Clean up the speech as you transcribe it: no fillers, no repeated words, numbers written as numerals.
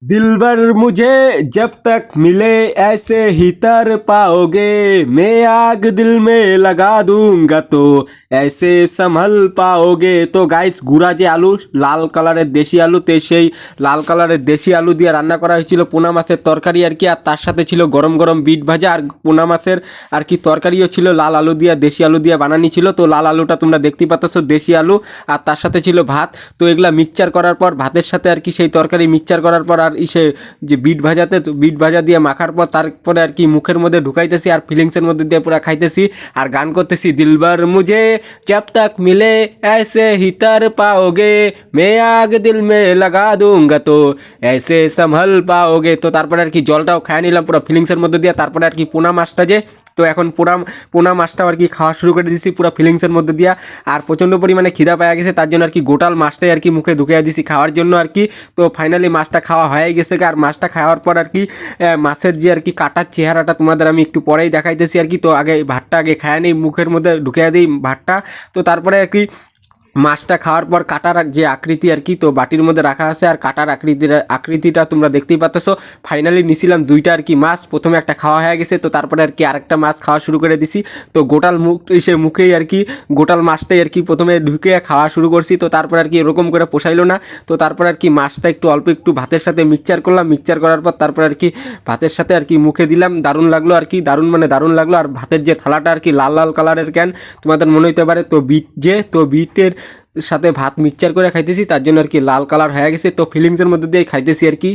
दिलबर मुझे जब तक मिले ऐसे ही तर पाओगे, मैं आग दिल में लगा दूंगा तो ऐसे संभल পাওগে। তো গাইস গুড়া যে আলু লাল কালারের দেশি আলু, তে সেই লাল কালারের দেশি আলু দিয়ে রান্না করা হয়েছিল পোনা মাছের তরকারি আর কি। আর তার সাথে ছিল গরম গরম বিট ভাজা আর পোনা মাছের আর কি তরকারিও ছিল, লাল আলু দিয়ে দেশি আলু দিয়ে বানানি ছিল। তো লাল আলুটা তোমরা দেখতেই পাচ্ছ, দেশি আলু, আর তার সাথে ছিল ভাত। তো এগুলা মিক্সচার করার পর ভাতের সাথে আর কি সেই তরকারি মিক্সচার করার পর আর ইসে যে বিট ভাজাতে, তো বিট ভাজা দিয়ে মাখার পর তারপরে আর কি মুখের মধ্যে ঢুকাইতেছি আর ফিলিংসের মধ্যে দিয়ে পুরো খাইতেছি আর গান করতেছি, দিলবার মুঝে जब तक मिले ऐसे ही तर पाओगे, मैं आग दिल में लगा दूंगा तो ऐसे संभल पाओगे। তো তারপরে আর কি জলটাও খায় নিলাম পুরো ফিলিংসের মধ্যে দিয়ে। তারপরে আর কি পোনা মাছটা যে, তো এখন পোনা মাছটাও আর কি খাওয়া শুরু করে দিছি পুরো ফিলিংসের মধ্যে দিয়া। আর প্রচণ্ড পরিমাণে খিদা পাওয়া গেছে, তার জন্য আর কি গোটাল মাছটাই আর কি মুখে ঢুকিয়ে দিছি খাওয়ার জন্য আর কি। তো ফাইনালি মাছটা খাওয়া হয়ে গেছে। আর মাছটা খাওয়ার পর আর কি মাছের যে আর কি কাটার চেহারাটা তোমাদের আমি একটু পরেই দেখাইতেছি আর কি। তো আগে ভাতটা আগে খায় নেই, মুখের মধ্যে ঢুকিয়ে দিই ভাতটা। তো তারপরে আর কি মাছটা খাওয়ার পর কাটার যে আকৃতি আর কি, তো বাটির মধ্যে রাখা আছে আর কাটার আকৃতিটা তোমরা দেখতেই পাচ্ছ। ফাইনালি নিছিলাম দুইটা আর কি মাছ, প্রথমে একটা খাওয়া হয়ে গেছে, তো তারপরে আর কি আরেকটা মাছ খাওয়া শুরু করে দিছি। তো গোটাল মুখেই আর কি গোটাল মাছটাই আর কি প্রথমে ঢুকে খাওয়া শুরু করছি। তো তারপরে আর কি এরকম করে পোষাইলো না, তো তারপরে আর কি মাছটা একটু অল্প একটু ভাতের সাথে মিক্সচার করলাম, মিক্সচার করার পর তারপরে আর কি ভাতের সাথে আর কি মুখে দিলাম। দারুণ লাগলো আর কি, দারুণ মানে দারুণ লাগলো। আর ভাতের যে থালাটা আর কি লাল লাল কালারের, কেন তোমাদের মনে হইতে পারে, তো বিটের সাথে ভাত মিক্সচার করে খাইতেছি, তার জন্য আর কি লাল কালার হয়ে গেছে। তো ফিলিংসের মধ্যে দিয়ে খাইতেছি আর কি।